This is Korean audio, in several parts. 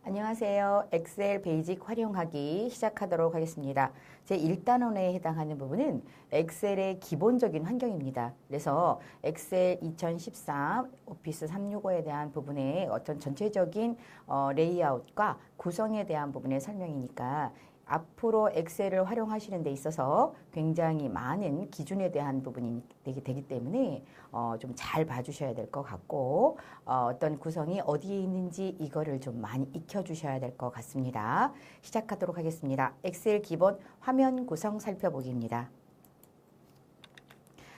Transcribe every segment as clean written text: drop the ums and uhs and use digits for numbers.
안녕하세요. 엑셀 베이직 활용하기 시작하도록 하겠습니다. 제 1단원에 해당하는 부분은 엑셀의 기본적인 환경입니다. 그래서 엑셀 2013 오피스 365에 대한 부분의 어떤 전체적인 레이아웃과 구성에 대한 부분의 설명이니까 앞으로 엑셀을 활용하시는 데 있어서 굉장히 많은 기준에 대한 부분이 되기 때문에 좀 잘 봐주셔야 될 것 같고 어떤 구성이 어디에 있는지 이거를 좀 많이 익혀주셔야 될 것 같습니다. 시작하도록 하겠습니다. 엑셀 기본 화면 구성 살펴보기입니다.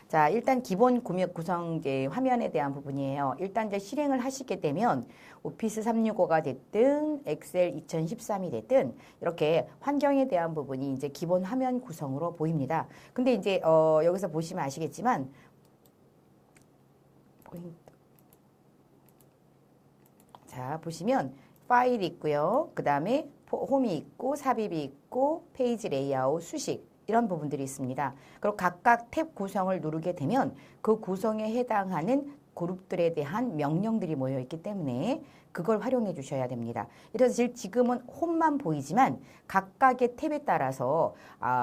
자, 일단 기본 구성 화면에 대한 부분이에요. 일단 이제 실행을 하시게 되면 오피스 365가 됐든 엑셀 2013이 됐든 이렇게 환경에 대한 부분이 이제 기본 화면 구성으로 보입니다. 근데 이제 여기서 보시면 아시겠지만 자, 보시면 파일이 있고요. 그 다음에 홈이 있고 삽입이 있고 페이지 레이아웃, 수식 이런 부분들이 있습니다. 그리고 각각 탭 구성을 누르게 되면 그 구성에 해당하는 그룹들에 대한 명령들이 모여 있기 때문에 그걸 활용해 주셔야 됩니다. 그래서 지금은 홈만 보이지만 각각의 탭에 따라서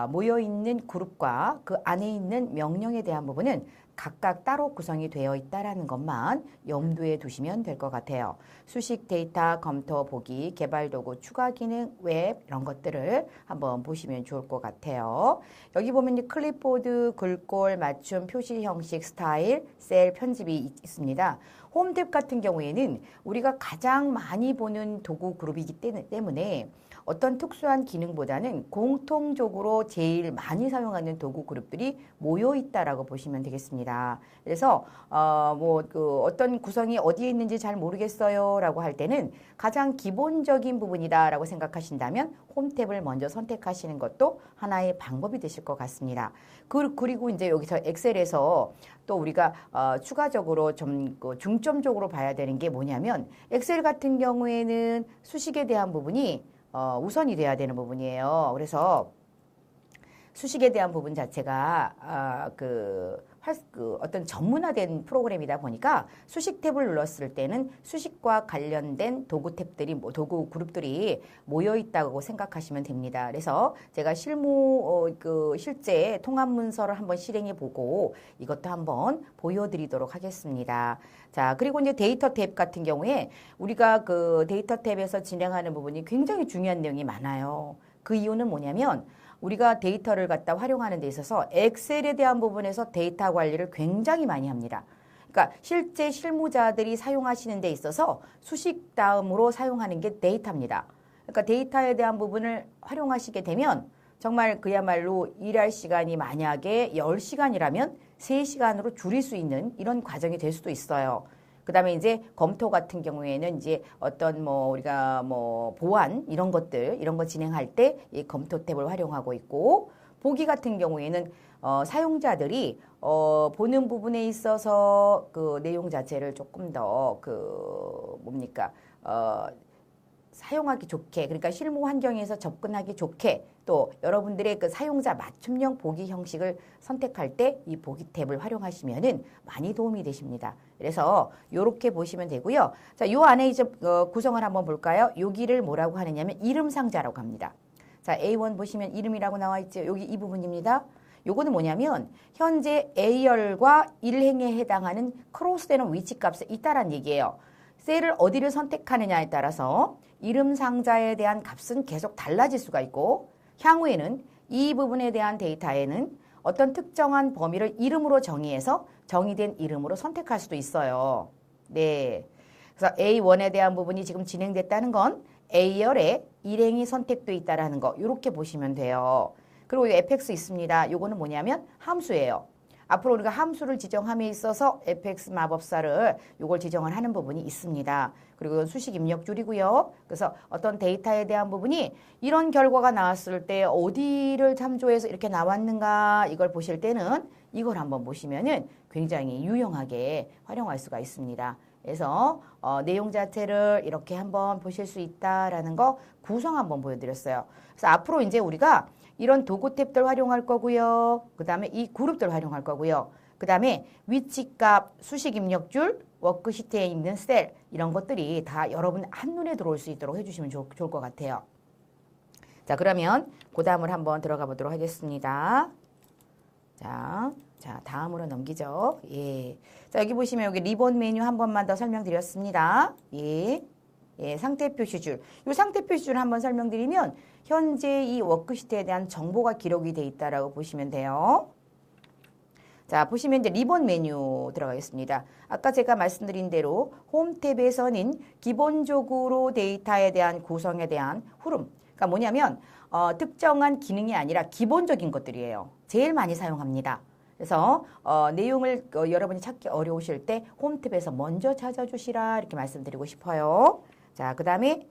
모여 있는 그룹과 그 안에 있는 명령에 대한 부분은 각각 따로 구성이 되어 있다는 것만 염두에 두시면 될 것 같아요. 수식 데이터 검토 보기, 개발 도구, 추가 기능, 웹 이런 것들을 한번 보시면 좋을 것 같아요. 여기 보면 클립보드, 글꼴, 맞춤, 표시 형식, 스타일, 셀, 편집이 있습니다. 홈 탭 같은 경우에는 우리가 가장 많이 보는 도구 그룹이기 때문에 어떤 특수한 기능보다는 공통적으로 제일 많이 사용하는 도구 그룹들이 모여 있다라고 보시면 되겠습니다. 그래서 어떤 구성이 어디에 있는지 잘 모르겠어요라고 할 때는 가장 기본적인 부분이다라고 생각하신다면 홈 탭을 먼저 선택하시는 것도 하나의 방법이 되실 것 같습니다. 그리고 이제 여기서 엑셀에서 또 우리가 추가적으로 좀 중점적으로 봐야 되는 게 뭐냐면 엑셀 같은 경우에는 수식에 대한 부분이 우선이 돼야 되는 부분이에요. 그래서 수식에 대한 부분 자체가 어떤 전문화된 프로그램이다 보니까 수식 탭을 눌렀을 때는 수식과 관련된 도구 탭들이 도구 그룹들이 모여 있다고 생각하시면 됩니다. 그래서 제가 실제 통합 문서를 한번 실행해 보고 이것도 한번 보여드리도록 하겠습니다. 자, 그리고 이제 데이터 탭 같은 경우에 우리가 그 데이터 탭에서 진행하는 부분이 굉장히 중요한 내용이 많아요. 그 이유는 뭐냐면 우리가 데이터를 갖다 활용하는 데 있어서 엑셀에 대한 부분에서 데이터 관리를 굉장히 많이 합니다. 그러니까 실제 실무자들이 사용하시는 데 있어서 수식 다음으로 사용하는 게 데이터입니다. 그러니까 데이터에 대한 부분을 활용하시게 되면 정말 그야말로 일할 시간이 만약에 10시간이라면 3시간으로 줄일 수 있는 이런 과정이 될 수도 있어요. 그 다음에 이제 검토 같은 경우에는 이제 어떤 우리가 보안 이런 거 진행할 때 이 검토 탭을 활용하고 있고, 보기 같은 경우에는 사용자들이 보는 부분에 있어서 그 내용 자체를 조금 더 사용하기 좋게, 그러니까 실무 환경에서 접근하기 좋게 또 여러분들의 그 사용자 맞춤형 보기 형식을 선택할 때 이 보기 탭을 활용하시면은 많이 도움이 되십니다. 그래서 요렇게 보시면 되고요. 자, 요 안에 이제 구성을 한번 볼까요? 여기를 뭐라고 하느냐면 이름 상자라고 합니다. 자, A1 보시면 이름이라고 나와 있죠. 여기 이 부분입니다. 요거는 뭐냐면 현재 A열과 1행에 해당하는 크로스되는 위치 값이 있다란 얘기예요. 셀을 어디를 선택하느냐에 따라서 이름 상자에 대한 값은 계속 달라질 수가 있고, 향후에는 이 부분에 대한 데이터에는 어떤 특정한 범위를 이름으로 정의해서 정의된 이름으로 선택할 수도 있어요. 네. 그래서 A1에 대한 부분이 지금 진행됐다는 건 A열에 일행이 선택돼 있다는 거, 이렇게 보시면 돼요. 그리고 이 fx 있습니다. 요거는 뭐냐면 함수예요. 앞으로 우리가 함수를 지정함에 있어서 fx 마법사를 요걸 지정을 하는 부분이 있습니다. 그리고 수식 입력줄이고요. 그래서 어떤 데이터에 대한 부분이 이런 결과가 나왔을 때 어디를 참조해서 이렇게 나왔는가 이걸 보실 때는 이걸 한번 보시면은 굉장히 유용하게 활용할 수가 있습니다. 그래서 내용 자체를 이렇게 한번 보실 수 있다라는 거 구성 한번 보여드렸어요. 그래서 앞으로 이제 우리가 이런 도구 탭들 활용할 거고요. 그 다음에 이 그룹들 활용할 거고요. 그 다음에 위치값, 수식 입력줄, 워크시트에 있는 셀 이런 것들이 다 여러분 한눈에 들어올 수 있도록 해주시면 좋을 것 같아요. 자, 그러면 그 다음을 한번 들어가 보도록 하겠습니다. 자, 다음으로 넘기죠. 예. 자, 여기 보시면 여기 리본 메뉴 한 번만 더 설명드렸습니다. 예. 예, 상태 표시줄. 이 상태 표시줄 한번 설명드리면 현재 이 워크시트에 대한 정보가 기록이 돼 있다라고 보시면 돼요. 자, 보시면 이제 리본 메뉴 들어가겠습니다. 아까 제가 말씀드린 대로 홈 탭에서는 기본적으로 데이터에 대한 구성에 대한 흐름. 그러니까 뭐냐면 특정한 기능이 아니라 기본적인 것들이에요. 제일 많이 사용합니다. 그래서 내용을 여러분이 찾기 어려우실 때 홈 탭에서 먼저 찾아주시라 이렇게 말씀드리고 싶어요. 자, 그 다음에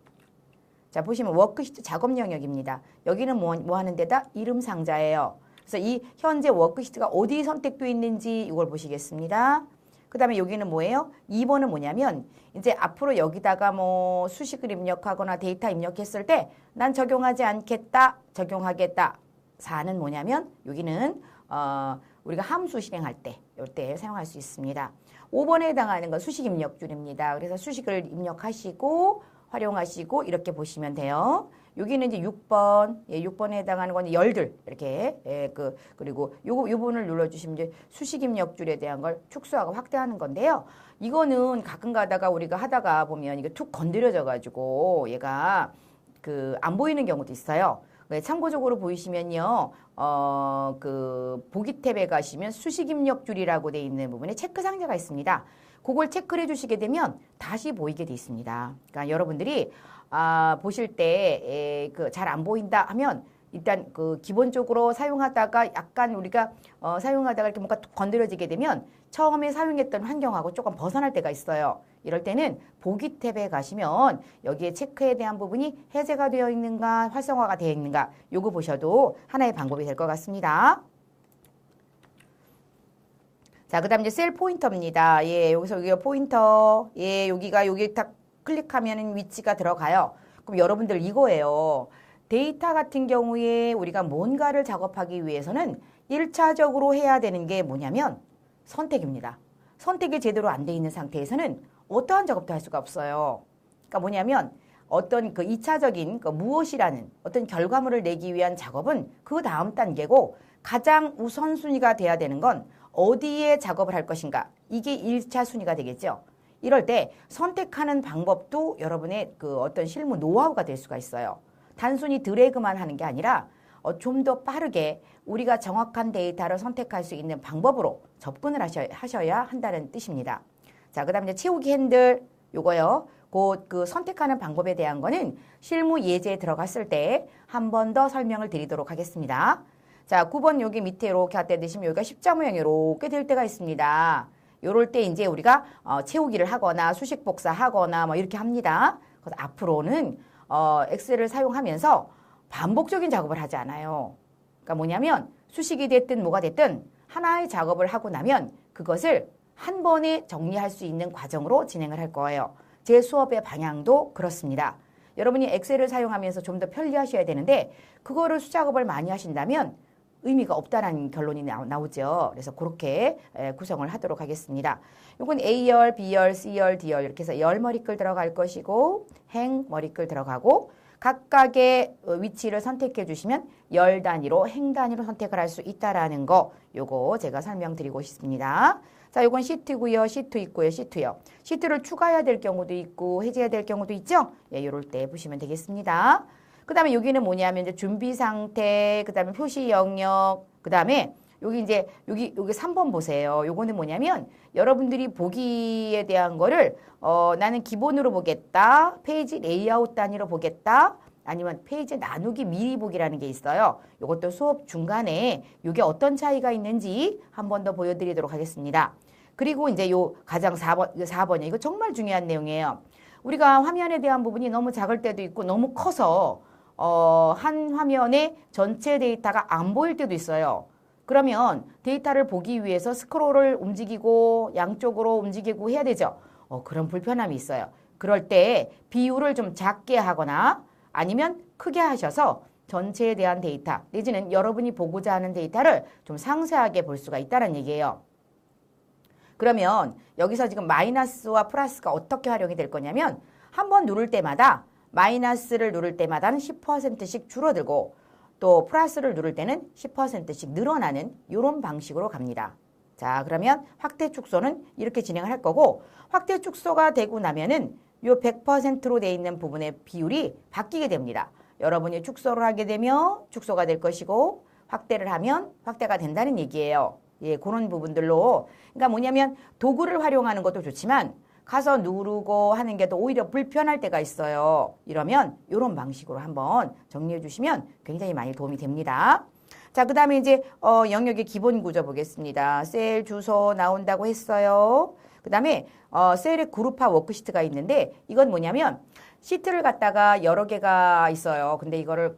자, 보시면 워크시트 작업 영역입니다. 여기는 뭐 하는 데다? 이름 상자예요. 그래서 이 현재 워크시트가 어디 선택되어 있는지 이걸 보시겠습니다. 그 다음에 여기는 뭐예요? 2번은 뭐냐면 이제 앞으로 여기다가 뭐 수식을 입력하거나 데이터 입력했을 때 난 적용하지 않겠다, 적용하겠다. 4는 뭐냐면 여기는 우리가 함수 실행할 때 이때 사용할 수 있습니다. 5번에 해당하는 건 수식 입력줄입니다. 그래서 수식을 입력하시고 활용하시고 이렇게 보시면 돼요. 여기는 이제 6번, 예, 6번에 해당하는 건 열들 이렇게 그리고 요 부분을 눌러주시면 이제 수식 입력줄에 대한 걸 축소하고 확대하는 건데요. 이거는 가끔 가다가 우리가 하다가 보면 이게 툭 건드려져 가지고 얘가 안 보이는 경우도 있어요. 참고적으로 보이시면요, 보기 탭에 가시면 수식 입력줄이라고 되어 있는 부분에 체크 상자가 있습니다. 그걸 체크를 해주시게 되면 다시 보이게 돼 있습니다. 그러니까 여러분들이 보실 때 잘 안 보인다 하면 일단 기본적으로 사용하다가 약간 우리가 사용하다가 이렇게 뭔가 건드려지게 되면 처음에 사용했던 환경하고 조금 벗어날 때가 있어요. 이럴 때는 보기 탭에 가시면 여기에 체크에 대한 부분이 해제가 되어 있는가 활성화가 되어 있는가 요거 보셔도 하나의 방법이 될 것 같습니다. 자, 그 다음 이제 셀 포인터입니다. 예, 여기서 여기가 포인터. 예, 여기 딱 클릭하면 위치가 들어가요. 그럼 여러분들 이거예요. 데이터 같은 경우에 우리가 뭔가를 작업하기 위해서는 1차적으로 해야 되는 게 뭐냐면 선택입니다. 선택이 제대로 안 돼 있는 상태에서는 어떠한 작업도 할 수가 없어요. 그러니까 뭐냐면 어떤 2차적인 무엇이라는 어떤 결과물을 내기 위한 작업은 그 다음 단계고 가장 우선순위가 돼야 되는 건 어디에 작업을 할 것인가. 이게 1차 순위가 되겠죠. 이럴 때 선택하는 방법도 여러분의 어떤 실무 노하우가 될 수가 있어요. 단순히 드래그만 하는 게 아니라 좀 더 빠르게 우리가 정확한 데이터를 선택할 수 있는 방법으로 접근을 하셔야 한다는 뜻입니다. 자, 그 다음에 채우기 핸들 요거요. 그 선택하는 방법에 대한 거는 실무 예제에 들어갔을 때 한 번 더 설명을 드리도록 하겠습니다. 자, 9번 여기 밑에 이렇게 갖다 대시면 여기가 십자 모양이 이렇게 될 때가 있습니다. 요럴 때 이제 우리가 채우기를 하거나 수식 복사하거나 뭐 이렇게 합니다. 그래서 앞으로는 엑셀을 사용하면서 반복적인 작업을 하지 않아요. 그러니까 뭐냐면 수식이 됐든 뭐가 됐든 하나의 작업을 하고 나면 그것을 한 번에 정리할 수 있는 과정으로 진행을 할 거예요. 제 수업의 방향도 그렇습니다. 여러분이 엑셀을 사용하면서 좀 더 편리하셔야 되는데 그거를 수작업을 많이 하신다면 의미가 없다라는 결론이 나오죠. 그래서 그렇게 구성을 하도록 하겠습니다. 이건 A열, B열, C열, D열 이렇게 해서 열 머리글 들어갈 것이고 행 머리글 들어가고 각각의 위치를 선택해 주시면 열 단위로 행 단위로 선택을 할 수 있다라는 거 요거 제가 설명드리고 싶습니다. 자, 요건 시트고요. 시트 있고요. 시트요. 시트를 추가해야 될 경우도 있고 해제해야 될 경우도 있죠. 예, 요럴 때 보시면 되겠습니다. 그 다음에 여기는 뭐냐면 이제 준비 상태, 그 다음에 표시 영역, 그 다음에 여기 이제 여기 3번 보세요. 요거는 뭐냐면 여러분들이 보기에 대한 거를 나는 기본으로 보겠다, 페이지 레이아웃 단위로 보겠다, 아니면 페이지 나누기 미리 보기라는 게 있어요. 요것도 수업 중간에 이게 어떤 차이가 있는지 한 번 더 보여드리도록 하겠습니다. 그리고 이제 요 가장 4번이에요. 이거 정말 중요한 내용이에요. 우리가 화면에 대한 부분이 너무 작을 때도 있고 너무 커서 한 화면에 전체 데이터가 안 보일 때도 있어요. 그러면 데이터를 보기 위해서 스크롤을 움직이고 양쪽으로 움직이고 해야 되죠. 그런 불편함이 있어요. 그럴 때 비율을 좀 작게 하거나 아니면 크게 하셔서 전체에 대한 데이터 내지는 여러분이 보고자 하는 데이터를 좀 상세하게 볼 수가 있다는 얘기예요. 그러면 여기서 지금 마이너스와 플러스가 어떻게 활용이 될 거냐면 한번 누를 때마다 마이너스를 누를 때마다는 10%씩 줄어들고 또 플러스를 누를 때는 10%씩 늘어나는 이런 방식으로 갑니다. 자, 그러면 확대 축소는 이렇게 진행을 할 거고 확대 축소가 되고 나면은 요 100%로 돼 있는 부분의 비율이 바뀌게 됩니다. 여러분이 축소를 하게 되면 축소가 될 것이고 확대를 하면 확대가 된다는 얘기예요. 예, 그런 부분들로. 그러니까 뭐냐면 도구를 활용하는 것도 좋지만 가서 누르고 하는 게 더 오히려 불편할 때가 있어요. 이러면 이런 방식으로 한번 정리해 주시면 굉장히 많이 도움이 됩니다. 자, 그 다음에 이제 영역의 기본 구조 보겠습니다. 셀 주소 나온다고 했어요. 그 다음에 셀의 그룹화 워크시트가 있는데 이건 뭐냐면 시트를 갖다가 여러 개가 있어요. 근데 이거를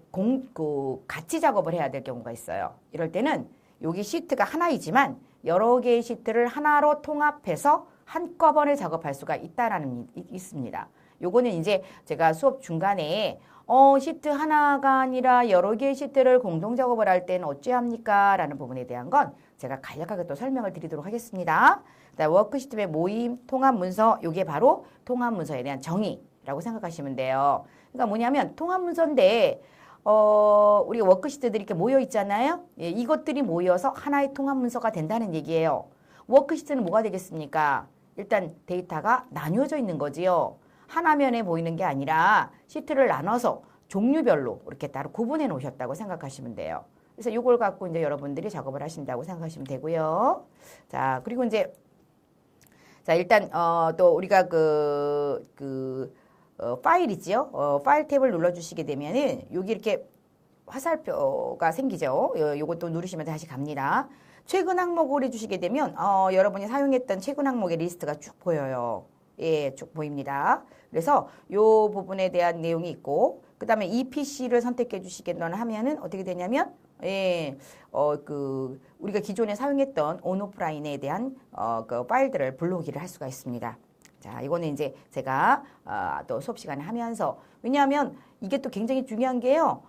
같이 작업을 해야 될 경우가 있어요. 이럴 때는 여기 시트가 하나이지만 여러 개의 시트를 하나로 통합해서 한꺼번에 작업할 수가 있습니다. 요거는 이제 제가 수업 중간에 시트 하나가 아니라 여러 개의 시트를 공동 작업을 할 때는 어찌합니까? 라는 부분에 대한 건 제가 간략하게 또 설명을 드리도록 하겠습니다. 워크시트의 모임, 통합 문서, 요게 바로 통합 문서에 대한 정의라고 생각하시면 돼요. 그러니까 뭐냐면 통합 문서인데 우리 워크시트들이 이렇게 모여 있잖아요. 예, 이것들이 모여서 하나의 통합 문서가 된다는 얘기예요. 워크시트는 뭐가 되겠습니까? 일단 데이터가 나뉘어져 있는 거지요. 하나면에 보이는 게 아니라 시트를 나눠서 종류별로 이렇게 따로 구분해 놓으셨다고 생각하시면 돼요. 그래서 이걸 갖고 이제 여러분들이 작업을 하신다고 생각하시면 되고요. 자, 그리고 이제 자, 일단 또 우리가 파일이지요. 파일 탭을 눌러주시게 되면은 여기 이렇게 화살표가 생기죠. 요것도 누르시면 다시 갑니다. 최근 항목을 해주시게 되면 여러분이 사용했던 최근 항목의 리스트가 쭉 보여요. 예, 쭉 보입니다. 그래서 요 부분에 대한 내용이 있고 그 다음에 EPC를 선택해 주시겠다는 하면은 어떻게 되냐면 예, 우리가 기존에 사용했던 온오프라인에 대한 그 파일들을 불러오기를 할 수가 있습니다. 자, 이거는 이제 제가 또 수업 시간에 하면서 왜냐하면 이게 또 굉장히 중요한 게요.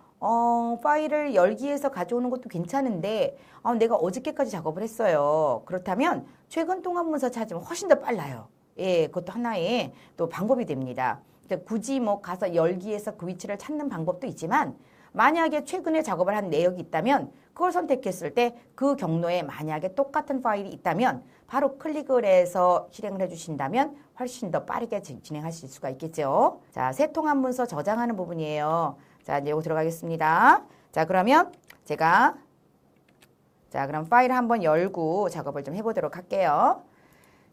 파일을 열기해서 가져오는 것도 괜찮은데 내가 어저께까지 작업을 했어요. 그렇다면 최근 통합 문서 찾으면 훨씬 더 빨라요. 예, 그것도 하나의 또 방법이 됩니다. 굳이 뭐 가서 열기해서 그 위치를 찾는 방법도 있지만 만약에 최근에 작업을 한 내역이 있다면 그걸 선택했을 때 그 경로에 만약에 똑같은 파일이 있다면 바로 클릭을 해서 실행을 해주신다면 훨씬 더 빠르게 진행하실 수가 있겠죠. 자, 새 통합 문서 저장하는 부분이에요. 자, 이제 이거 들어가겠습니다. 자, 그러면 제가 그럼 파일 한번 열고 작업을 좀 해보도록 할게요.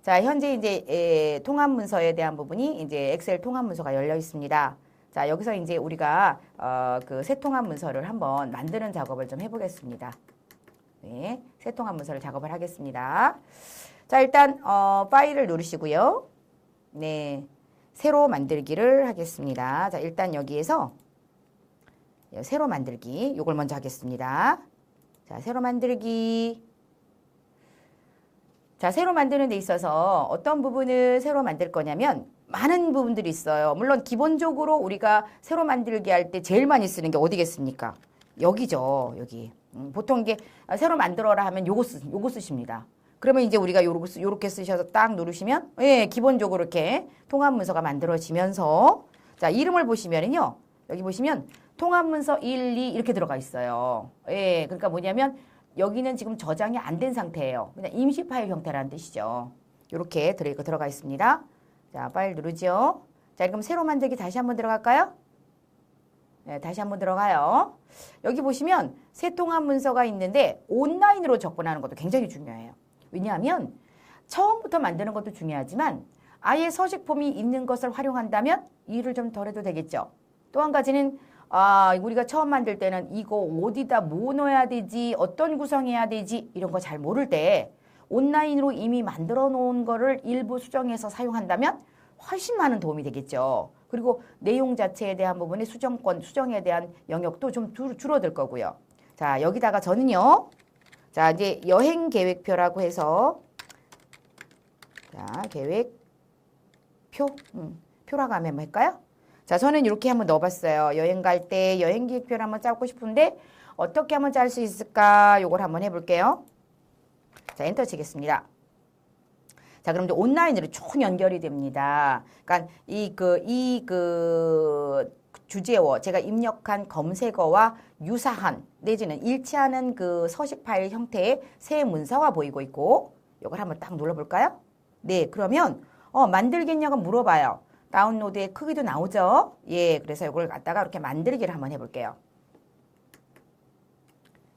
자, 현재 이제 통합 문서에 대한 부분이 이제 엑셀 통합 문서가 열려 있습니다. 자, 여기서 이제 우리가 그 새 통합 문서를 한번 만드는 작업을 좀 해보겠습니다. 네, 새 통합 문서를 작업을 하겠습니다. 자, 일단 파일을 누르시고요. 네, 새로 만들기를 하겠습니다. 자, 일단 여기에서 새로 만들기 이걸 먼저 하겠습니다. 자, 새로 만들기. 자, 새로 만드는 데 있어서 어떤 부분을 새로 만들 거냐면 많은 부분들이 있어요. 물론 기본적으로 우리가 새로 만들기 할 때 제일 많이 쓰는 게 어디겠습니까? 여기죠. 여기. 보통 이게 새로 만들어라 하면 요거 쓰십니다. 그러면 이제 우리가 요렇게 쓰셔서 딱 누르시면 예, 기본적으로 이렇게 통합 문서가 만들어지면서 자, 이름을 보시면은요. 여기 보시면 통합 문서 1, 2 이렇게 들어가 있어요. 예, 그러니까 뭐냐면 여기는 지금 저장이 안 된 상태예요. 그냥 임시 파일 형태라는 뜻이죠. 이렇게 들어가 있습니다. 자, 파일 누르죠. 자, 그럼 새로 만들기 다시 한번 들어갈까요? 네, 다시 한번 들어가요. 여기 보시면 새 통합 문서가 있는데 온라인으로 접근하는 것도 굉장히 중요해요. 왜냐하면 처음부터 만드는 것도 중요하지만 아예 서식 폼이 있는 것을 활용한다면 일을 좀 덜 해도 되겠죠. 또 한 가지는 우리가 처음 만들 때는 이거 어디다 뭐 넣어야 되지, 어떤 구성해야 되지 이런 거 잘 모를 때 온라인으로 이미 만들어 놓은 거를 일부 수정해서 사용한다면 훨씬 많은 도움이 되겠죠. 그리고 내용 자체에 대한 부분의 수정에 대한 영역도 좀 줄어들 거고요. 자, 여기다가 저는요. 자, 이제 여행 계획표라고 해서 자, 계획표 표라고 하면 뭐 할까요? 자, 저는 이렇게 한번 넣어봤어요. 여행 갈 때 여행 계획표를 한번 짜고 싶은데 어떻게 한번 짤 수 있을까? 요걸 한번 해볼게요. 자, 엔터 치겠습니다. 자, 그럼 이제 온라인으로 쭉 연결이 됩니다. 그러니까 주제어, 제가 입력한 검색어와 유사한 내지는 일치하는 그 서식 파일 형태의 새 문서가 보이고 있고, 이걸 한번 딱 눌러볼까요? 네, 그러면 만들겠냐고 물어봐요. 다운로드의 크기도 나오죠? 예, 그래서 이걸 갖다가 이렇게 만들기를 한번 해볼게요.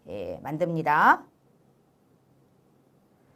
예, 만듭니다.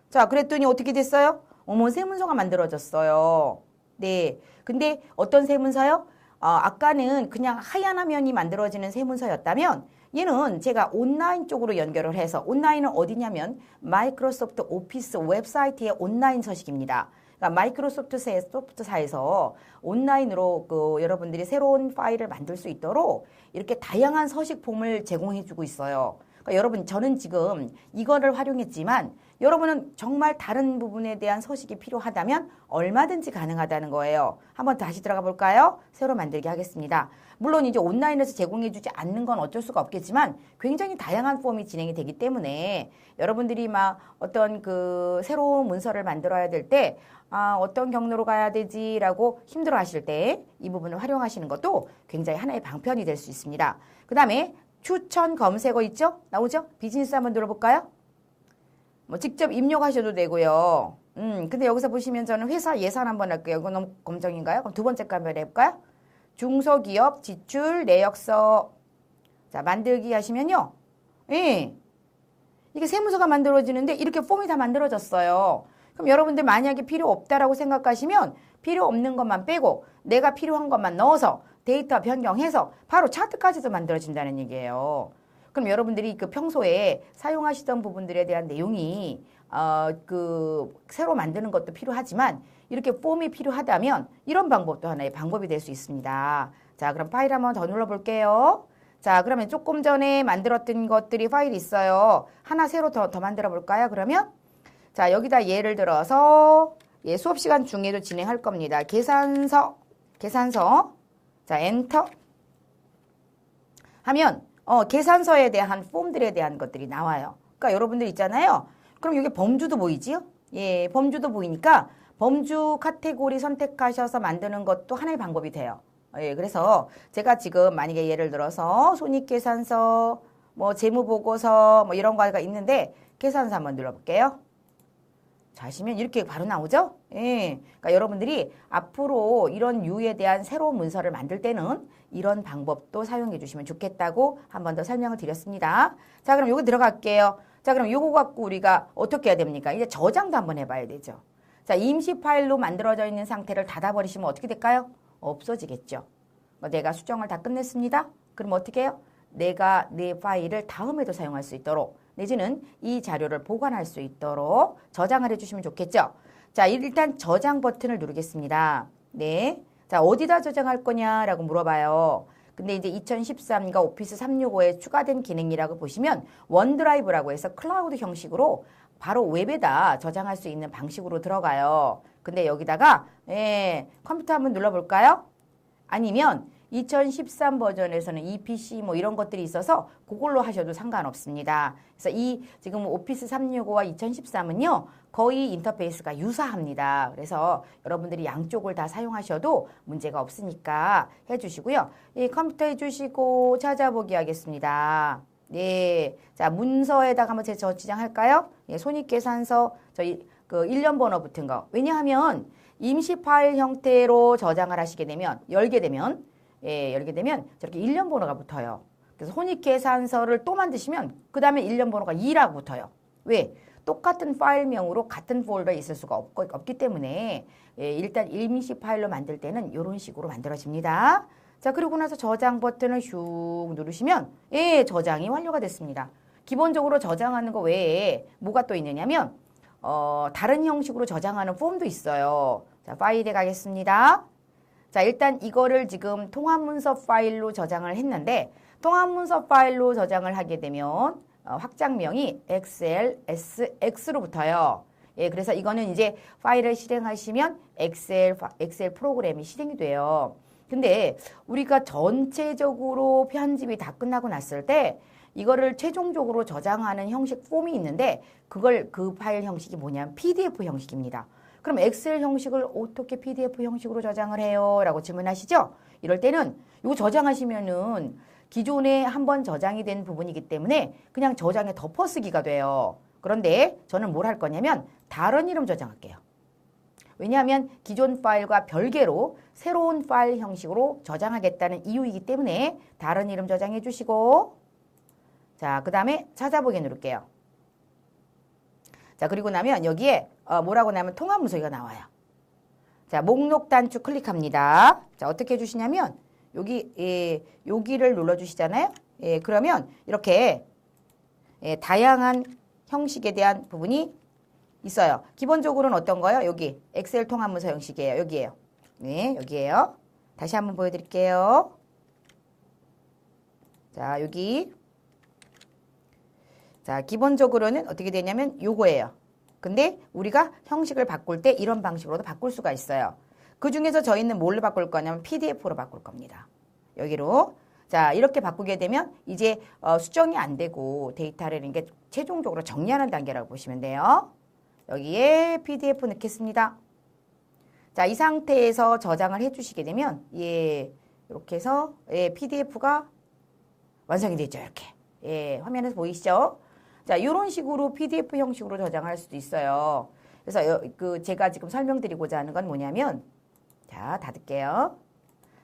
자, 그랬더니 어떻게 됐어요? 어머, 새 문서가 만들어졌어요. 네, 근데 어떤 새 문서요? 아까는 그냥 하얀 화면이 만들어지는 새 문서였다면 얘는 제가 온라인 쪽으로 연결을 해서, 온라인은 어디냐면 마이크로소프트 오피스 웹사이트의 온라인 서식입니다. 그러니까 마이크로소프트 소프트사에서 온라인으로 여러분들이 새로운 파일을 만들 수 있도록 이렇게 다양한 서식 폼을 제공해주고 있어요. 그러니까 여러분, 저는 지금 이거를 활용했지만 여러분은 정말 다른 부분에 대한 서식이 필요하다면 얼마든지 가능하다는 거예요. 한번 다시 들어가 볼까요? 새로 만들기 하겠습니다. 물론 이제 온라인에서 제공해주지 않는 건 어쩔 수가 없겠지만 굉장히 다양한 폼이 진행이 되기 때문에 여러분들이 막 어떤 새로운 문서를 만들어야 될 때 어떤 경로로 가야 되지라고 힘들어 하실 때 이 부분을 활용하시는 것도 굉장히 하나의 방편이 될 수 있습니다. 그 다음에 추천 검색어 있죠? 나오죠? 비즈니스 한번 눌러볼까요? 뭐 직접 입력하셔도 되고요. 근데 여기서 보시면 저는 회사 예산 한번 할게요. 이거 너무 검정인가요? 그럼 두 번째 거 한번 해볼까요? 중소기업 지출 내역서. 자, 만들기 하시면요. 예. 이게 세무서가 만들어지는데 이렇게 폼이 다 만들어졌어요. 그럼 여러분들 만약에 필요 없다라고 생각하시면 필요 없는 것만 빼고 내가 필요한 것만 넣어서 데이터 변경해서 바로 차트까지도 만들어진다는 얘기예요. 그럼 여러분들이 평소에 사용하시던 부분들에 대한 내용이 새로 만드는 것도 필요하지만 이렇게 폼이 필요하다면 이런 방법도 하나의 방법이 될 수 있습니다. 자, 그럼 파일 한번 더 눌러볼게요. 자, 그러면 조금 전에 만들었던 것들이 파일이 있어요. 하나 새로 더 만들어 볼까요? 그러면 자, 여기다 예를 들어서 수업 시간 중에도 진행할 겁니다. 계산서. 자, 엔터 하면 계산서에 대한 폼들에 대한 것들이 나와요. 그러니까 여러분들 있잖아요. 그럼 이게 범주도 보이지요? 예, 범주도 보이니까 범주 카테고리 선택하셔서 만드는 것도 하나의 방법이 돼요. 예, 그래서 제가 지금 만약에 예를 들어서 손익계산서, 뭐 재무보고서 뭐 이런 거가 있는데 계산서 한번 눌러볼게요. 자, 하시면 이렇게 바로 나오죠? 예. 그러니까 여러분들이 앞으로 이런 유에 대한 새로운 문서를 만들 때는 이런 방법도 사용해 주시면 좋겠다고 한 번 더 설명을 드렸습니다. 자, 그럼 요거 들어갈게요. 자, 그럼 요거 갖고 우리가 어떻게 해야 됩니까? 이제 저장도 한번 해봐야 되죠. 자, 임시 파일로 만들어져 있는 상태를 닫아버리시면 어떻게 될까요? 없어지겠죠. 내가 수정을 다 끝냈습니다. 그럼 어떻게 해요? 내가 내 파일을 다음에도 사용할 수 있도록 내지는 이 자료를 보관할 수 있도록 저장을 해주시면 좋겠죠. 자, 일단 저장 버튼을 누르겠습니다. 네. 자, 어디다 저장할 거냐라고 물어봐요. 근데 이제 2013과 오피스 365에 추가된 기능이라고 보시면 원드라이브라고 해서 클라우드 형식으로 바로 웹에다 저장할 수 있는 방식으로 들어가요. 근데 여기다가 컴퓨터 한번 눌러볼까요? 아니면 2013 버전에서는 EPC 뭐 이런 것들이 있어서 그걸로 하셔도 상관없습니다. 그래서 이 지금 오피스 365와 2013은요 거의 인터페이스가 유사합니다. 그래서 여러분들이 양쪽을 다 사용하셔도 문제가 없으니까 해주시고요. 컴퓨터 해주시고 찾아보기 하겠습니다. 네, 자 문서에다가 한번 저장할까요? 손익계산서 저희 1년 번호 붙은 거. 왜냐하면 임시 파일 형태로 저장을 하시게 되면 열게 되면 저렇게 1년 번호가 붙어요. 그래서 손익계산서를 또 만드시면 그 다음에 1년 번호가 2라고 붙어요. 왜? 똑같은 파일명으로 같은 폴더에 있을 수가 없기 때문에 일단 임시 파일로 만들 때는 이런 식으로 만들어집니다. 자, 그리고 나서 저장 버튼을 슉 누르시면 저장이 완료가 됐습니다. 기본적으로 저장하는 거 외에 뭐가 또 있느냐면 다른 형식으로 저장하는 폼도 있어요. 자, 파일에 가겠습니다. 자, 일단 이거를 지금 통합문서 파일로 저장을 했는데 통합문서 파일로 저장을 하게 되면 확장명이 XLSX로 붙어요. 예, 그래서 이거는 이제 파일을 실행하시면 엑셀 프로그램이 실행이 돼요. 근데 우리가 전체적으로 편집이 다 끝나고 났을 때 이거를 최종적으로 저장하는 형식 폼이 있는데 그 파일 형식이 뭐냐면 PDF 형식입니다. 그럼 엑셀 형식을 어떻게 PDF 형식으로 저장을 해요? 라고 질문하시죠? 이럴 때는 이거 저장하시면은 기존에 한번 저장이 된 부분이기 때문에 그냥 저장에 덮어쓰기가 돼요. 그런데 저는 뭘 할 거냐면 다른 이름 저장할게요. 왜냐하면 기존 파일과 별개로 새로운 파일 형식으로 저장하겠다는 이유이기 때문에 다른 이름 저장해 주시고, 자, 그 다음에 찾아보기 누를게요. 자, 그리고 나면 여기에 뭐라고 나면 통합 문서가 나와요. 자, 목록 단축 클릭합니다. 자, 어떻게 해주시냐면 여기를 눌러주시잖아요. 예, 그러면 이렇게 다양한 형식에 대한 부분이 있어요. 기본적으로는 어떤 거요? 여기 엑셀 통합 문서 형식이에요. 여기에요. 네, 여기에요. 다시 한번 보여드릴게요. 자, 여기. 자, 기본적으로는 어떻게 되냐면 요거예요. 근데 우리가 형식을 바꿀 때 이런 방식으로도 바꿀 수가 있어요. 그 중에서 저희는 뭘로 바꿀 거냐면 PDF로 바꿀 겁니다. 여기로. 자, 이렇게 바꾸게 되면 이제 수정이 안 되고 데이터를 이게 최종적으로 정리하는 단계라고 보시면 돼요. 여기에 PDF 넣겠습니다. 자, 이 상태에서 저장을 해주시게 되면 이렇게 해서 PDF가 완성이 되죠. 이렇게. 화면에서 보이시죠? 자, 이런 식으로 PDF 형식으로 저장할 수도 있어요. 그래서 제가 지금 설명드리고자 하는 건 뭐냐면, 자, 닫을게요.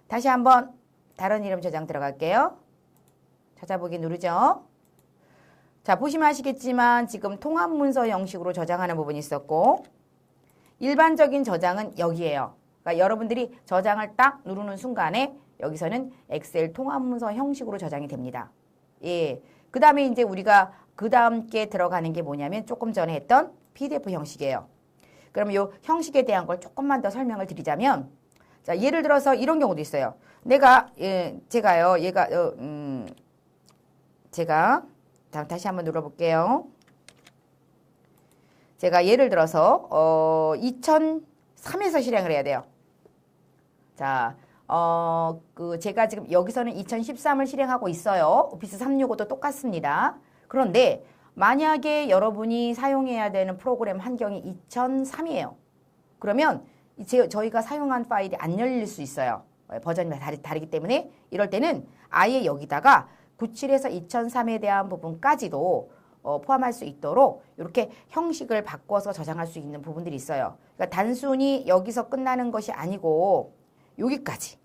다시 한번 다른 이름 저장 들어갈게요. 찾아보기 누르죠. 자, 보시면 아시겠지만 지금 통합 문서 형식으로 저장하는 부분이 있었고, 일반적인 저장은 여기에요. 그러니까 여러분들이 저장을 딱 누르는 순간에 여기서는 엑셀 통합 문서 형식으로 저장이 됩니다. 예. 그 다음에 이제 우리가 그 다음 게 들어가는 게 뭐냐면 조금 전에 했던 PDF 형식이에요. 그럼 이 형식에 대한 걸 조금만 더 설명을 드리자면, 자, 예를 들어서 이런 경우도 있어요. 제가 다시 한번 눌러볼게요. 제가 예를 들어서 2003에서 실행을 해야 돼요. 자, 제가 지금 여기서는 2013을 실행하고 있어요. 오피스 365도 똑같습니다. 그런데 만약에 여러분이 사용해야 되는 프로그램 환경이 2003이에요. 그러면 저희가 사용한 파일이 안 열릴 수 있어요. 버전이 다르기 때문에 이럴 때는 아예 여기다가 97에서 2003에 대한 부분까지도 포함할 수 있도록 이렇게 형식을 바꿔서 저장할 수 있는 부분들이 있어요. 그러니까 단순히 여기서 끝나는 것이 아니고 여기까지.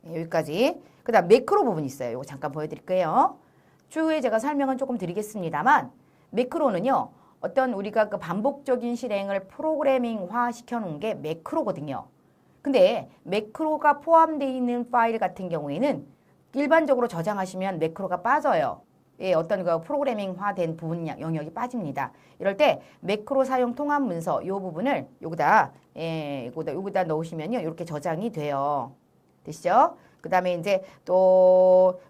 그 다음 매크로 부분이 있어요. 이거 잠깐 보여드릴게요. 추후에 제가 설명은 조금 드리겠습니다만 매크로는요. 어떤 우리가 그 반복적인 실행을 프로그래밍화 시켜놓은 게 매크로거든요. 근데 매크로가 포함되어 있는 파일 같은 경우에는 일반적으로 저장하시면 매크로가 빠져요. 예, 어떤 그 프로그래밍화된 부분 영역이 빠집니다. 이럴 때 매크로 사용 통합 문서 이 부분을 여기다 넣으시면요. 이렇게 저장이 돼요. 되시죠? 그 다음에 이제 또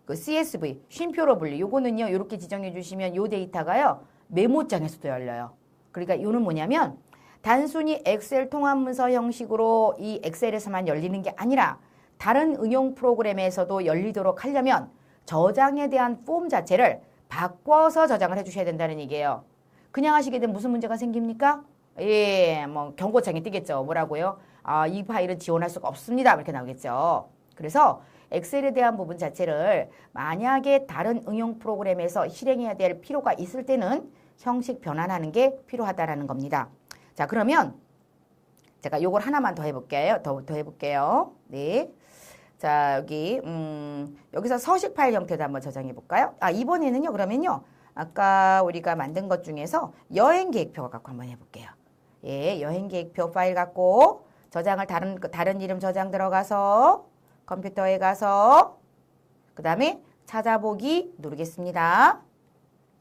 그 CSV 쉼표로 분리 요거는요. 이렇게 지정해 주시면 요 데이터가요. 메모장에서도 열려요. 그러니까 이거는 뭐냐면 단순히 엑셀 통합 문서 형식으로 이 엑셀에서만 열리는 게 아니라 다른 응용 프로그램에서도 열리도록 하려면 저장에 대한 폼 자체를 바꿔서 저장을 해주셔야 된다는 얘기예요. 그냥 하시게 되면 무슨 문제가 생깁니까? 예, 뭐 경고창이 뜨겠죠. 뭐라고요? 이 파일은 지원할 수가 없습니다. 이렇게 나오겠죠. 그래서 엑셀에 대한 부분 자체를 만약에 다른 응용 프로그램에서 실행해야 될 필요가 있을 때는 형식 변환하는 게 필요하다라는 겁니다. 자, 그러면 제가 요걸 하나만 더 해볼게요. 더 해볼게요. 네. 자, 여기서 서식 파일 형태도 한번 저장해 볼까요? 이번에는요, 그러면요, 아까 우리가 만든 것 중에서 여행 계획표 갖고 한번 해볼게요. 예, 여행 계획표 파일 갖고 저장을 다른 이름 저장 들어가서 컴퓨터에 가서 그 다음에 찾아보기 누르겠습니다.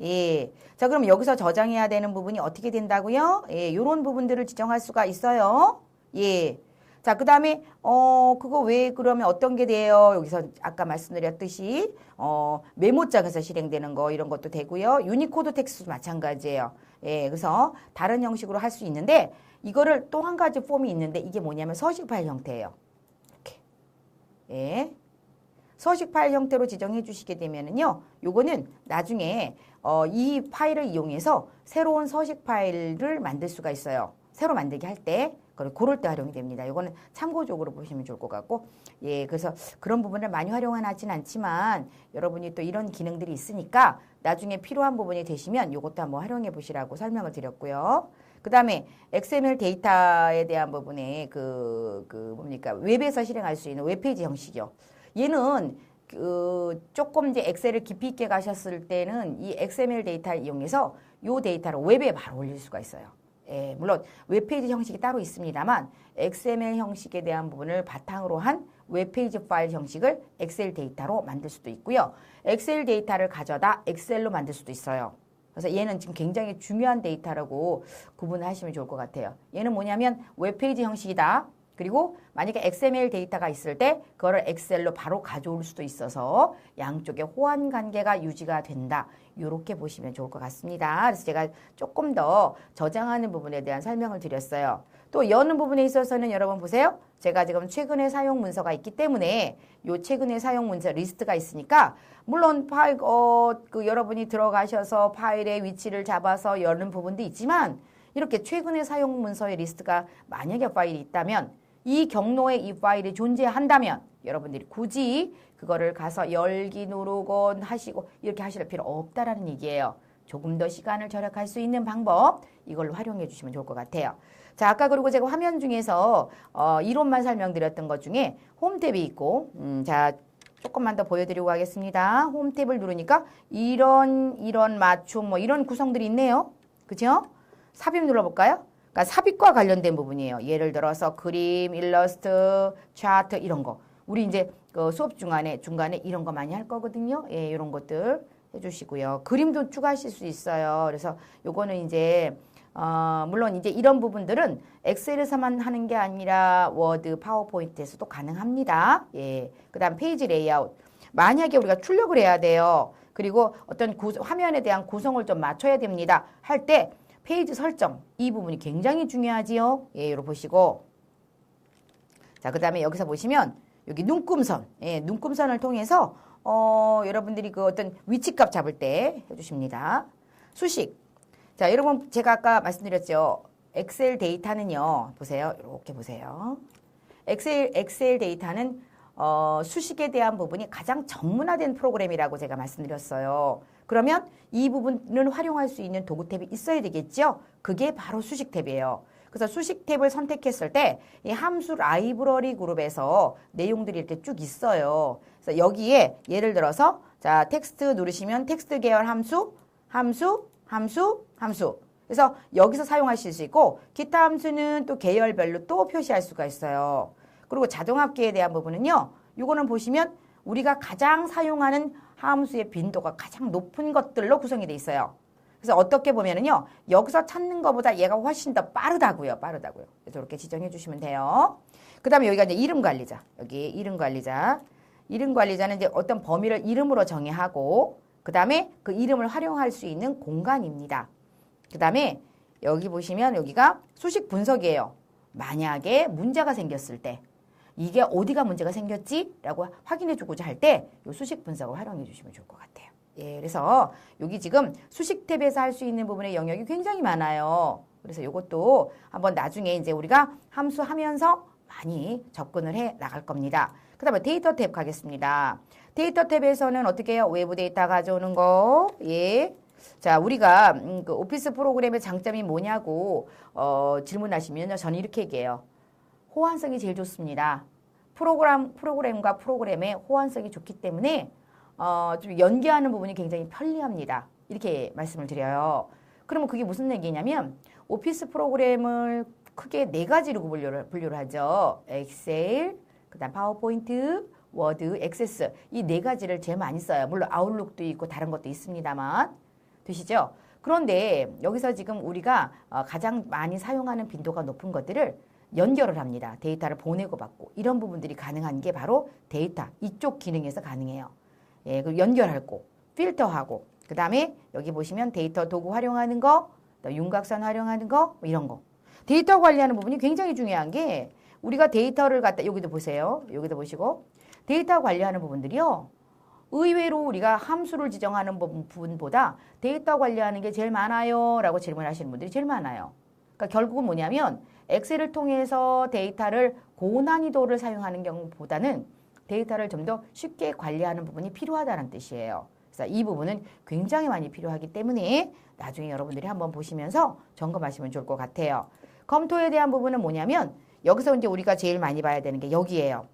예. 자, 그럼 여기서 저장해야 되는 부분이 어떻게 된다고요? 예, 요런 부분들을 지정할 수가 있어요. 예. 자, 그 다음에, 그거 왜 그러면 어떤 게 돼요? 여기서 아까 말씀드렸듯이, 메모장에서 실행되는 거, 이런 것도 되고요. 유니코드 텍스트도 마찬가지예요. 예, 그래서 다른 형식으로 할 수 있는데, 이거를 또 한 가지 폼이 있는데, 이게 뭐냐면 서식 파일 형태예요. 이렇게. 예. 서식 파일 형태로 지정해 주시게 되면은요, 요거는 나중에, 이 파일을 이용해서 새로운 서식 파일을 만들 수가 있어요. 새로 만들기 할 때, 고를 때 활용이 됩니다. 이거는 참고적으로 보시면 좋을 것 같고, 예, 그래서 그런 부분을 많이 활용하진 않지만 여러분이 또 이런 기능들이 있으니까 나중에 필요한 부분이 되시면 이것도 한번 활용해 보시라고 설명을 드렸고요. 그 다음에 XML 데이터에 대한 부분에 뭡니까? 웹에서 실행할 수 있는 웹페이지 형식이요. 얘는 조금 이제 엑셀을 깊이 있게 가셨을 때는 이 XML 데이터를 이용해서 이 데이터를 웹에 바로 올릴 수가 있어요. 예, 물론 웹페이지 형식이 따로 있습니다만 XML 형식에 대한 부분을 바탕으로 한 웹페이지 파일 형식을 엑셀 데이터로 만들 수도 있고요. 엑셀 데이터를 가져다 엑셀로 만들 수도 있어요. 그래서 얘는 지금 굉장히 중요한 데이터라고 구분하시면 좋을 것 같아요. 얘는 뭐냐면 웹페이지 형식이다. 그리고 만약에 XML 데이터가 있을 때 그거를 엑셀로 바로 가져올 수도 있어서 양쪽의 호환 관계가 유지가 된다. 이렇게 보시면 좋을 것 같습니다. 그래서 제가 조금 더 저장하는 부분에 대한 설명을 드렸어요. 또 여는 부분에 있어서는 여러분 보세요. 제가 지금 최근에 사용 문서가 있기 때문에 요 최근에 사용 문서 리스트가 있으니까 물론 파일 여러분이 들어가셔서 파일의 위치를 잡아서 여는 부분도 있지만 이렇게 최근에 사용 문서의 리스트가 만약에 파일이 있다면 이 경로에 이 파일이 존재한다면 여러분들이 굳이 그거를 가서 열기 누르곤 하시고 이렇게 하실 필요 없다라는 얘기예요. 조금 더 시간을 절약할 수 있는 방법 이걸로 활용해 주시면 좋을 것 같아요. 자, 아까 그리고 제가 화면 중에서 이론만 설명드렸던 것 중에 홈 탭이 있고 자 조금만 더 보여드리고 가겠습니다. 홈 탭을 누르니까 이런 맞춤 뭐 이런 구성들이 있네요. 그죠? 삽입 눌러볼까요? 그러니까 삽입과 관련된 부분이에요. 예를 들어서 그림, 일러스트, 차트 이런 거. 우리 이제 그 수업 중간에 이런 거 많이 할 거거든요. 예, 이런 것들 해주시고요. 그림도 추가하실 수 있어요. 그래서 요거는 이제 물론 이제 이런 부분들은 엑셀에서만 하는 게 아니라 워드, 파워포인트에서도 가능합니다. 예, 그다음 페이지 레이아웃. 만약에 우리가 출력을 해야 돼요. 그리고 어떤 화면에 대한 구성을 좀 맞춰야 됩니다. 할 때 페이지 설정 이 부분이 굉장히 중요하지요. 예, 이거 보시고 자, 그 다음에 여기서 보시면 여기 눈금선, 예, 눈금선을 통해서 여러분들이 그 어떤 위치값 잡을 때 해주십니다. 수식. 자, 여러분 제가 아까 말씀드렸죠. 엑셀 데이터는요. 보세요. 이렇게 보세요. 엑셀 데이터는 수식에 대한 부분이 가장 전문화된 프로그램이라고 제가 말씀드렸어요. 그러면 이 부분을 활용할 수 있는 도구 탭이 있어야 되겠죠? 그게 바로 수식 탭이에요. 그래서 수식 탭을 선택했을 때 이 함수 라이브러리 그룹에서 내용들이 이렇게 쭉 있어요. 그래서 여기에 예를 들어서 자 텍스트 누르시면 텍스트 계열 함수. 그래서 여기서 사용하실 수 있고 기타 함수는 또 계열별로 또 표시할 수가 있어요. 그리고 자동합계에 대한 부분은요. 이거는 보시면 우리가 가장 사용하는 함수의 빈도가 가장 높은 것들로 구성이 돼 있어요. 그래서 어떻게 보면은요. 여기서 찾는 것보다 얘가 훨씬 더 빠르다고요. 그래서 이렇게 지정해 주시면 돼요. 그 다음에 여기가 이제 이름 관리자. 여기 이름 관리자. 이름 관리자는 이제 어떤 범위를 이름으로 정의하고 그 다음에 그 이름을 활용할 수 있는 공간입니다. 그 다음에 여기 보시면 여기가 수식 분석이에요. 만약에 문제가 생겼을 때 이게 어디가 문제가 생겼지? 라고 확인해 주고자 할 때 이 수식 분석을 활용해 주시면 좋을 것 같아요. 예, 그래서 여기 지금 수식 탭에서 할 수 있는 부분의 영역이 굉장히 많아요. 그래서 이것도 한번 나중에 이제 우리가 함수 하면서 많이 접근을 해 나갈 겁니다. 그 다음에 데이터 탭 가겠습니다. 데이터 탭에서는 어떻게 해요? 외부 데이터 가져오는 거. 예. 자, 우리가 그 오피스 프로그램의 장점이 뭐냐고 질문하시면요. 저는 이렇게 얘기해요. 호환성이 제일 좋습니다. 프로그램과 프로그램의 호환성이 좋기 때문에 좀 연계하는 부분이 굉장히 편리합니다. 이렇게 말씀을 드려요. 그러면 그게 무슨 얘기냐면 오피스 프로그램을 크게 네 가지로 분류를 하죠. 엑셀, 그다음 파워포인트, 워드, 액세스 이 네 가지를 제일 많이 써요. 물론 아웃룩도 있고 다른 것도 있습니다만 되시죠? 그런데 여기서 지금 우리가 가장 많이 사용하는 빈도가 높은 것들을 연결을 합니다. 데이터를 보내고 받고 이런 부분들이 가능한 게 바로 데이터 이쪽 기능에서 가능해요. 예, 그리고 연결하고 필터하고 그 다음에 여기 보시면 데이터 도구 활용하는 거, 또 윤곽선 활용하는 거 뭐 이런 거. 데이터 관리하는 부분이 굉장히 중요한 게 우리가 데이터를 갖다 여기도 보세요. 여기도 보시고 데이터 관리하는 부분들이요. 의외로 우리가 함수를 지정하는 부분보다 데이터 관리하는 게 제일 많아요 라고 질문하시는 분들이 제일 많아요. 그러니까 결국은 뭐냐면 엑셀을 통해서 데이터를 고난이도를 사용하는 경우보다는 데이터를 좀 더 쉽게 관리하는 부분이 필요하다는 뜻이에요. 그래서 이 부분은 굉장히 많이 필요하기 때문에 나중에 여러분들이 한번 보시면서 점검하시면 좋을 것 같아요. 검토에 대한 부분은 뭐냐면 여기서 이제 우리가 제일 많이 봐야 되는 게 여기예요.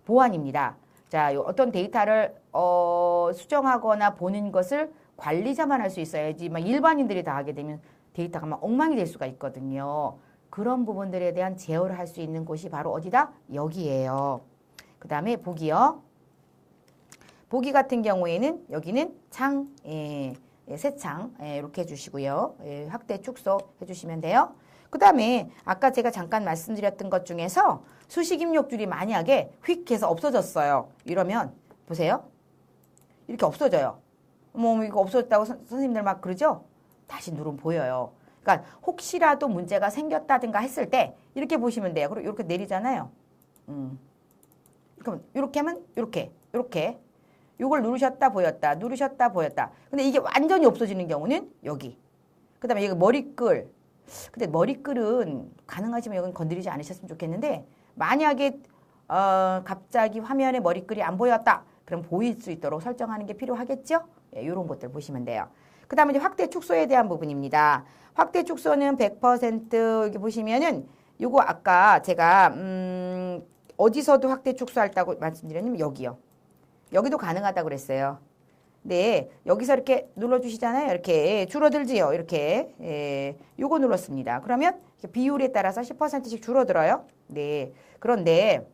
보안입니다. 자, 어떤 데이터를 수정하거나 보는 것을 관리자만 할 수 있어야지 막 일반인들이 다 하게 되면 데이터가 막 엉망이 될 수가 있거든요. 그런 부분들에 대한 제어를 할 수 있는 곳이 바로 어디다? 여기예요. 그 다음에 보기요. 보기 같은 경우에는 여기는 창, 새 창 이렇게 해주시고요. 확대 축소 해주시면 돼요. 그 다음에 아까 제가 잠깐 말씀드렸던 것 중에서 수식 입력줄이 만약에 휙 해서 없어졌어요. 이러면 보세요. 이렇게 없어져요. 이거 없어졌다고 선생님들 막 그러죠? 다시 누르면 보여요. 그러니까 혹시라도 문제가 생겼다든가 했을 때 이렇게 보시면 돼요. 그리고 이렇게 내리잖아요. 그럼 이렇게 하면 이렇게 요걸 누르셨다 보였다 누르셨다 보였다. 근데 이게 완전히 없어지는 경우는 여기. 그 다음에 여기 머리끌. 근데 머리끌은 가능하시면 여기는 건드리지 않으셨으면 좋겠는데 만약에 갑자기 화면에 머리끌이 안 보였다. 그럼 보일 수 있도록 설정하는 게 필요하겠죠? 이런 것들 보시면 돼요. 그 다음에 이제 확대 축소에 대한 부분입니다. 확대 축소는 100% 여기 보시면은 요거 아까 제가 어디서도 확대 축소할다고 말씀드렸냐면 여기요. 여기도 가능하다고 그랬어요. 네, 여기서 이렇게 눌러주시잖아요. 이렇게 줄어들지요. 이렇게 요거 눌렀습니다. 그러면 비율에 따라서 10%씩 줄어들어요. 네, 그런데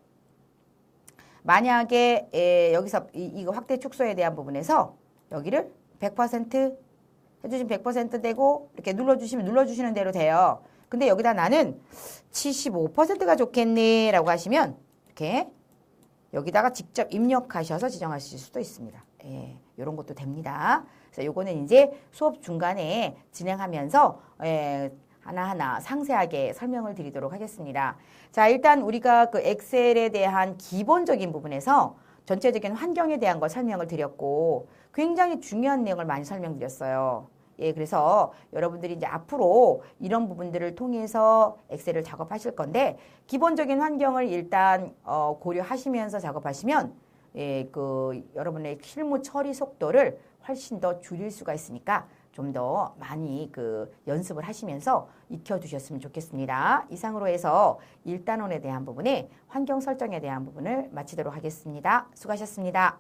만약에 여기서 이거 확대 축소에 대한 부분에서 여기를 100% 해주시면 100% 되고 이렇게 눌러주시면 눌러주시는 대로 돼요. 근데 여기다 나는 75%가 좋겠네 라고 하시면 이렇게 여기다가 직접 입력하셔서 지정하실 수도 있습니다. 예, 이런 것도 됩니다. 그래서 요거는 이제 수업 중간에 진행하면서 하나하나 상세하게 설명을 드리도록 하겠습니다. 자, 일단 우리가 그 엑셀에 대한 기본적인 부분에서 전체적인 환경에 대한 걸 설명을 드렸고 굉장히 중요한 내용을 많이 설명드렸어요. 예, 그래서 여러분들이 이제 앞으로 이런 부분들을 통해서 엑셀을 작업하실 건데 기본적인 환경을 일단 고려하시면서 작업하시면 여러분의 실무 처리 속도를 훨씬 더 줄일 수가 있으니까 좀 더 많이 연습을 하시면서 익혀두셨으면 좋겠습니다. 이상으로 해서 1단원에 대한 부분에 환경 설정에 대한 부분을 마치도록 하겠습니다. 수고하셨습니다.